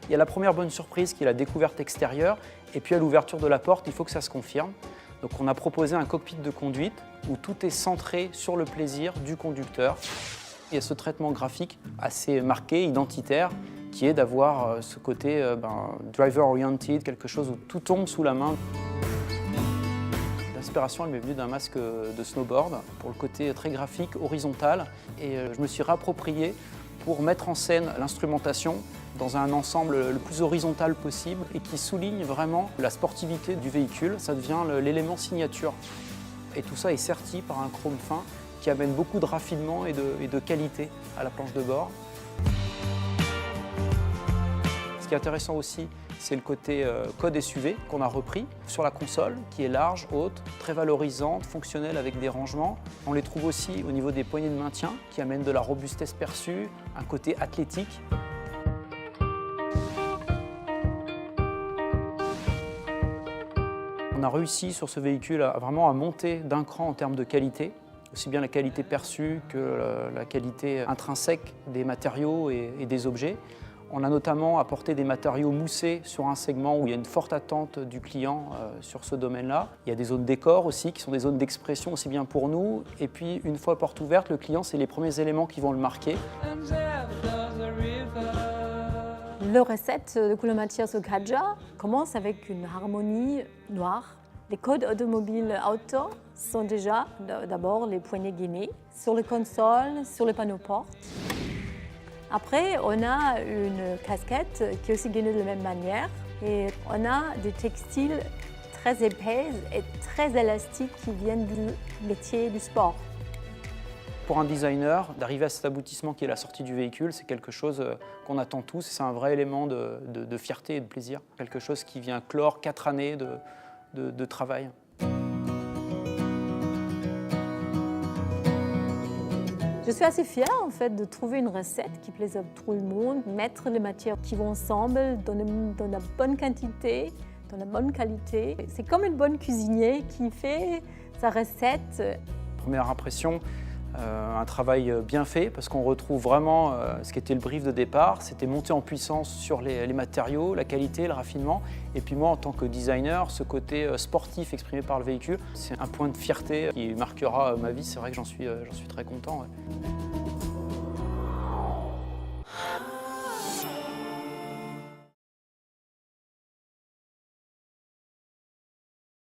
Il y a la première bonne surprise qui est la découverte extérieure, et puis à l'ouverture de la porte, il faut que ça se confirme. Donc on a proposé un cockpit de conduite où tout est centré sur le plaisir du conducteur. Il y a ce traitement graphique assez marqué, identitaire, qui est d'avoir ce côté driver-oriented, quelque chose où tout tombe sous la main. L'inspiration, elle m'est venue d'un masque de snowboard pour le côté très graphique, horizontal, et je me suis réapproprié pour mettre en scène l'instrumentation dans un ensemble le plus horizontal possible et qui souligne vraiment la sportivité du véhicule. Ça devient l'élément signature. Et tout ça est serti par un chrome fin qui amène beaucoup de raffinement et de qualité à la planche de bord. Ce qui est intéressant aussi, c'est le côté code SUV qu'on a repris sur la console, qui est large, haute, très valorisante, fonctionnelle avec des rangements. On les trouve aussi au niveau des poignées de maintien, qui amènent de la robustesse perçue, un côté athlétique. On a réussi sur ce véhicule vraiment à monter d'un cran en termes de qualité, aussi bien la qualité perçue que la qualité intrinsèque des matériaux et des objets. On a notamment apporté des matériaux moussés sur un segment où il y a une forte attente du client sur ce domaine-là. Il y a des zones décor aussi qui sont des zones d'expression aussi bien pour nous. Et puis une fois porte ouverte, le client, c'est les premiers éléments qui vont le marquer. Le recette de couleur matière sur Kadja commence avec une harmonie noire. Les codes automobiles auto sont déjà d'abord les poignées gainées sur les consoles, sur les panneaux portes. Après, on a une casquette qui est aussi gainée de la même manière et on a des textiles très épais et très élastiques qui viennent du métier du sport. Pour un designer, d'arriver à cet aboutissement qui est la sortie du véhicule, c'est quelque chose qu'on attend tous. C'est un vrai élément de fierté et de plaisir. Quelque chose qui vient clore 4 années de travail. Je suis assez fière en fait de trouver une recette qui plaise à tout le monde, mettre les matières qui vont ensemble dans la bonne quantité, dans la bonne qualité. C'est comme une bonne cuisinier qui fait sa recette. Première impression, un travail bien fait parce qu'on retrouve vraiment ce qui était le brief de départ, c'était monter en puissance sur les matériaux, la qualité, le raffinement. Et puis moi, en tant que designer, ce côté sportif exprimé par le véhicule, c'est un point de fierté qui marquera ma vie. C'est vrai que j'en suis très content. Ouais.